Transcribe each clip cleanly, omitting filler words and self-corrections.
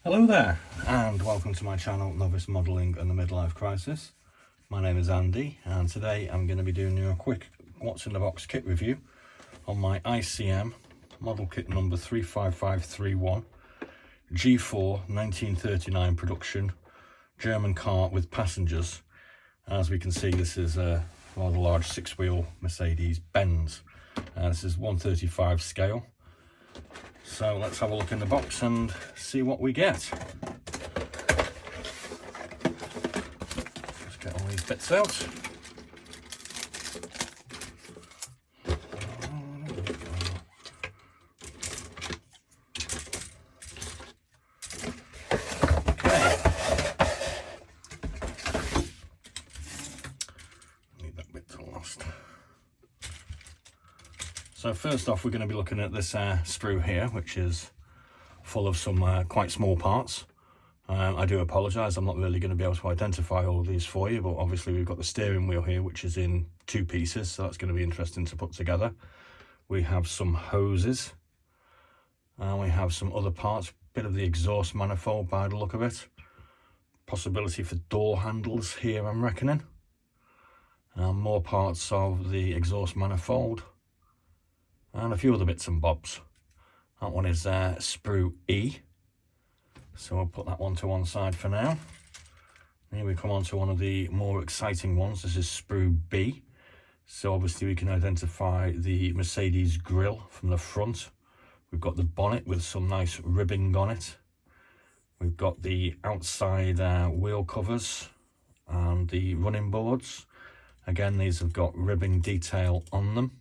Hello there, and welcome to my channel, Novice Modelling and the Midlife Crisis. My name is Andy, and today I'm going to be doing you a quick what's in the box kit review on my ICM model kit number 35531 G4 1939 production German car with passengers. As we can see, this is a rather large six-wheel Mercedes Benz. This is 135 scale. So let's have a look in the box and see what we get. Let's get all these bits out. Okay. Leave that bit to last. So first off, we're going to be looking at this sprue here, which is full of some quite small parts. I do apologise, I'm not really going to be able to identify all of these for you, but obviously we've got the steering wheel here, which is in two pieces, so that's going to be interesting to put together. We have some hoses, and we have some other parts, bit of the exhaust manifold by the look of it. Possibility for door handles here, I'm reckoning. More parts of the exhaust manifold. And a few other bits and bobs. That one is sprue E, so I'll put that one to one side for now. Here we come on to one of the more exciting ones. This is sprue B. So obviously we can identify the Mercedes grille from the front. We've got the bonnet with some nice ribbing on it. We've got the outside wheel covers and the running boards. Again, these have got ribbing detail on them.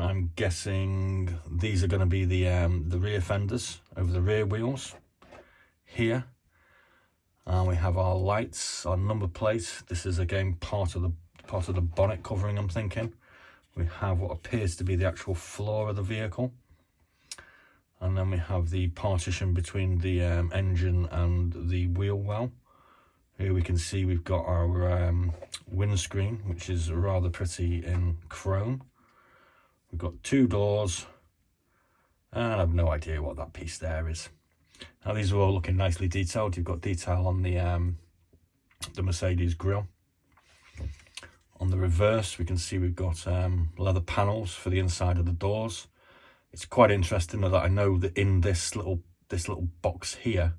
I'm guessing these are going to be the rear fenders over the rear wheels here. We have our lights, our number plate. This is again part of the bonnet covering, I'm thinking. We have what appears to be the actual floor of the vehicle, and then we have the partition between the engine and the wheel well. Here we can see we've got our windscreen, which is rather pretty in chrome. We've got two doors, and I have no idea what that piece there is. Now these are all looking nicely detailed. You've got detail on the Mercedes grille. On the reverse, we can see we've got leather panels for the inside of the doors. It's quite interesting that I know that in this little box here,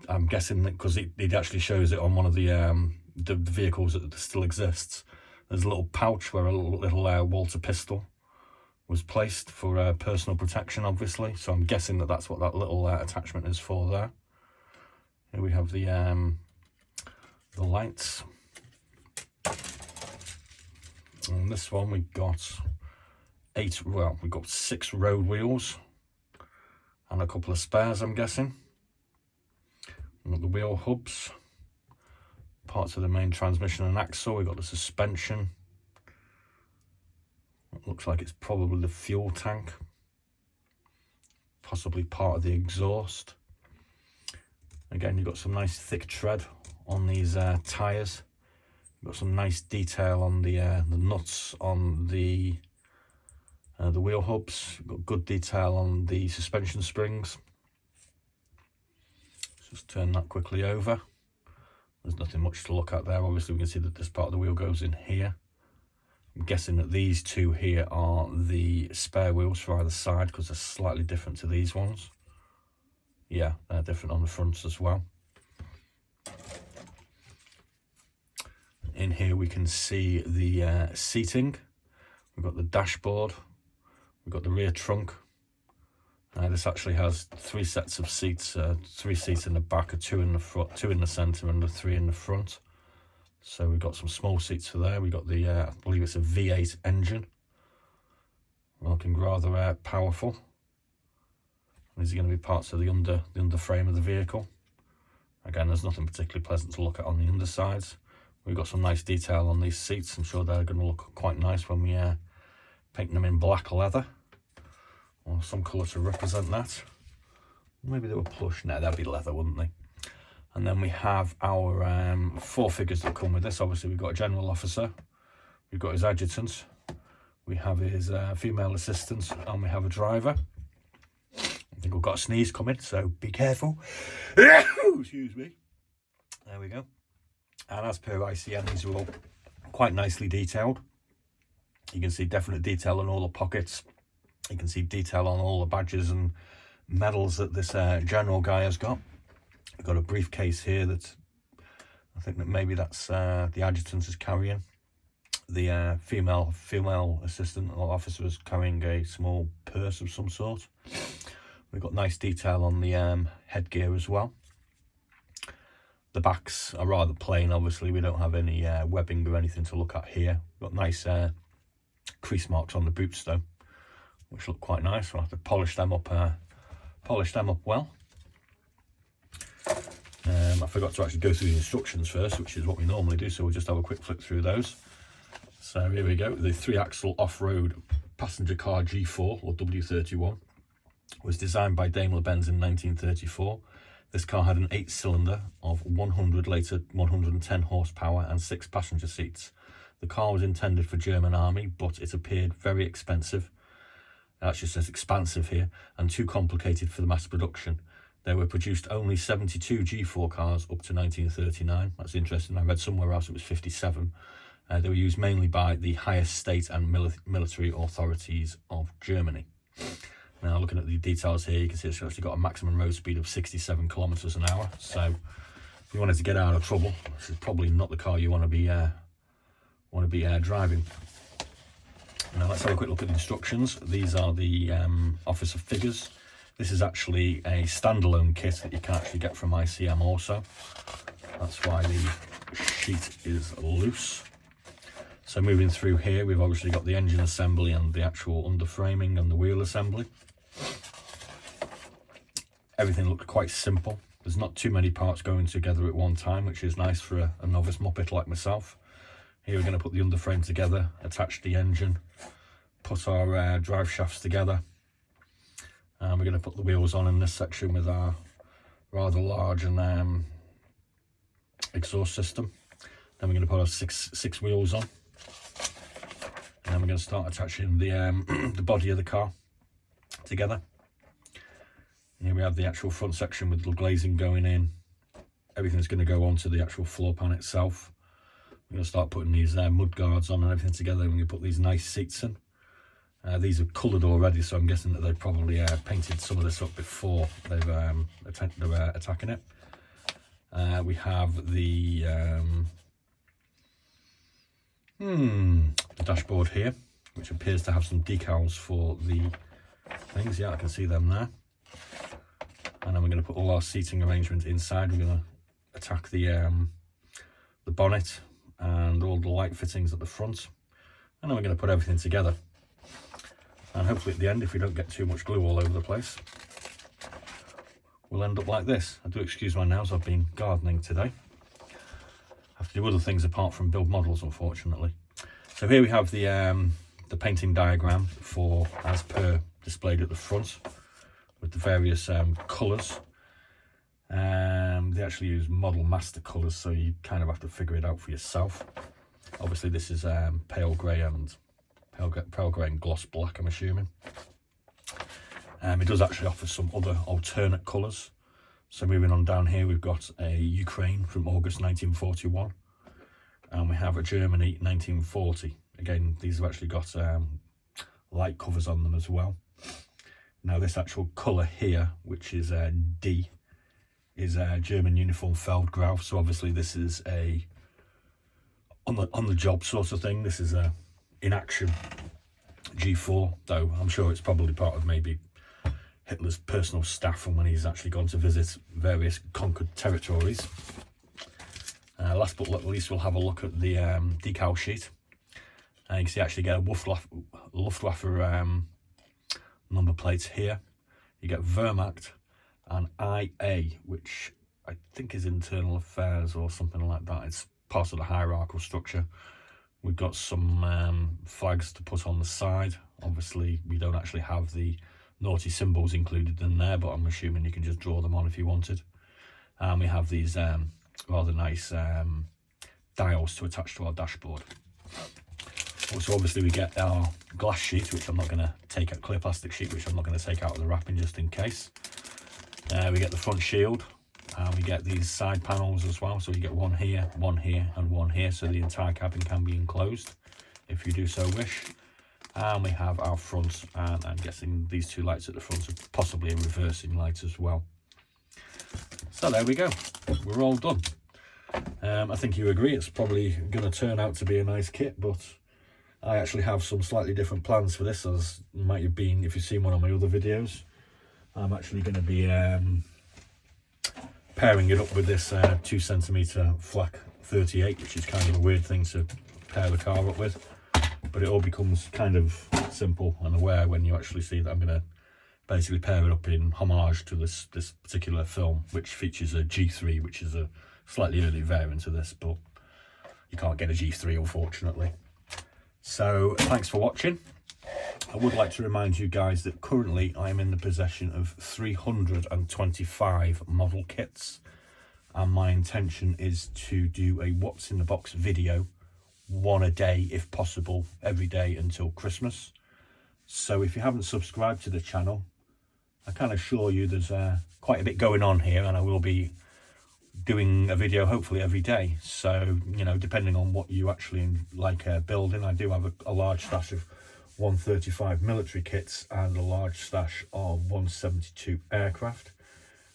I'm guessing that because it actually shows it on one of the vehicles that still exists. There's a little pouch where a little Walter pistol was placed for personal protection, obviously, so I'm guessing that that's what that little attachment is for there. Here we have the lights. On this one we've got we've got 6 road wheels and a couple of spares, I'm guessing. We've got the wheel hubs, parts of the main transmission and axle. We've got the suspension. It looks like it's probably the fuel tank, possibly part of the exhaust. Again, you've got some nice thick tread on these tyres. You've got some nice detail on the nuts on the wheel hubs. You've got good detail on the suspension springs. Let's just turn that quickly over. There's nothing much to look at there. Obviously, we can see that this part of the wheel goes in here. I'm guessing that these two here are the spare wheels for either side because they're slightly different to these ones. Yeah, they're different on the fronts as well. In here we can see the seating. We've got the dashboard. We've got the rear trunk. This actually has 3 sets of seats, 3 seats in the back, 2 in the front, 2 in the centre and 3 in the front. So we've got some small seats for there. We've got the, I believe it's a V8 engine. Looking rather powerful. These are going to be parts of the underframe of the vehicle. Again, there's nothing particularly pleasant to look at on the undersides. We've got some nice detail on these seats. I'm sure they're going to look quite nice when we paint them in black leather. Or some colour to represent that. Maybe they were plush. No, that'd be leather, wouldn't they? And then we have our 4 figures that come with this. Obviously, we've got a general officer, we've got his adjutant, we have his female assistant, and we have a driver. I think we've got a sneeze coming, so be careful. Excuse me. There we go. And as per ICM, these are all quite nicely detailed. You can see definite detail on all the pockets. You can see detail on all the badges and medals that this general guy has got. We've got a briefcase here that I think that maybe that's the adjutant is carrying. The female assistant or officer is carrying a small purse of some sort. We've got nice detail on the headgear as well. The backs are rather plain, obviously. We don't have any webbing or anything to look at here. We've got nice crease marks on the boots though, which look quite nice. We'll have to polish them up well. I forgot to actually go through the instructions first, which is what we normally do, so we'll just have a quick flick through those. So here we go. The 3-axle off-road passenger car G4 or W31 was designed by Daimler-Benz in 1934. This car had an 8-cylinder of 100 litre, 110 horsepower and 6 passenger seats. The car was intended for German army, but it appeared very expensive. It actually says expansive here, and too complicated for the mass production. There were produced only 72 G4 cars up to 1939. That's interesting. I read somewhere else it was 57. They were used mainly by the highest state and military authorities of Germany. Now, looking at the details here, you can see it's actually got a maximum road speed of 67 kilometers an hour. So, if you wanted to get out of trouble, this is probably not the car you want to be driving. Now, let's have a quick look at the instructions. These are the officer figures. This is actually a standalone kit that you can actually get from ICM also. That's why the sheet is loose. So moving through here, we've obviously got the engine assembly and the actual underframing and the wheel assembly. Everything looked quite simple. There's not too many parts going together at one time, which is nice for a novice muppet like myself. Here we're going to put the underframe together, attach the engine, put our drive shafts together. And we're going to put the wheels on in this section with our rather large and exhaust system. Then we're going to put our six wheels on. And then we're going to start attaching the the body of the car together. Here we have the actual front section with the glazing going in. Everything's going to go onto the actual floor pan itself. We're going to start putting these mud guards on and everything together. We're going to put these nice seats in. These are coloured already, so I'm guessing that they've probably painted some of this up before they've attacking it. We have the dashboard here, which appears to have some decals for the things. Yeah, I can see them there. And then we're going to put all our seating arrangement inside. We're going to attack the bonnet and all the light fittings at the front. And then we're going to put everything together. And hopefully at the end, if we don't get too much glue all over the place, we'll end up like this. I do excuse my nails, I've been gardening today. I have to do other things apart from build models, unfortunately. So here we have the painting diagram for as per displayed at the front with the various colours. They actually use model master colours, so you kind of have to figure it out for yourself. Obviously this is pale grey and gloss black, I'm assuming. It does actually offer some other alternate colours. So moving on down here, we've got a Ukraine from August 1941, and we have a Germany 1940. Again, these have actually got light covers on them as well. Now this actual colour here, which is D, is a German uniform Feldgrau. So obviously this is a on the job sort of thing. This is a in action G4, though I'm sure it's probably part of maybe Hitler's personal staff from when he's actually gone to visit various conquered territories. Last but not least, we'll have a look at the decal sheet. You can see actually get a Luftwaffe number plates here. You get Wehrmacht and IA, which I think is internal affairs or something like that. It's part of the hierarchical structure. We've got some flags to put on the side. Obviously, we don't actually have the naughty symbols included in there, but I'm assuming you can just draw them on if you wanted. And we have these rather nice dials to attach to our dashboard. So obviously we get our glass sheet, which I'm not going to take out, clear plastic sheet, which I'm not going to take out of the wrapping just in case. We get the front shield, and we get these side panels as well. So you get one here, and one here, so the entire cabin can be enclosed if you do so wish. And we have our front, and I'm guessing these two lights at the front are possibly a reversing light as well. So there we go, we're all done. I think you agree it's probably going to turn out to be a nice kit, but I actually have some slightly different plans for this, as might have been if you've seen one of my other videos. I'm actually going to be pairing it up with this 2cm flak 38, which is kind of a weird thing to pair the car up with, but it all becomes kind of simple and aware when you actually see that I'm going to basically pair it up in homage to this particular film, which features a G3, which is a slightly early variant of this, but you can't get a G3 unfortunately. So thanks for watching. I would like to remind you guys that currently I am in the possession of 325 model kits, and my intention is to do a what's in the box video, one a day if possible, every day until Christmas. So if you haven't subscribed to the channel, I can assure you there's quite a bit going on here, and I will be doing a video hopefully every day. So, you know, depending on what you actually like building, I do have a large stash of 135 military kits and a large stash of 172 aircraft,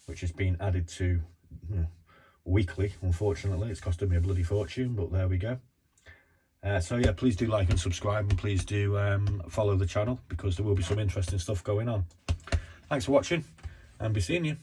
which has been added to weekly. Unfortunately, it's costing me a bloody fortune, but there we go. So yeah, please do like and subscribe, and please do follow the channel, because there will be some interesting stuff going on. Thanks for watching, and be seeing you.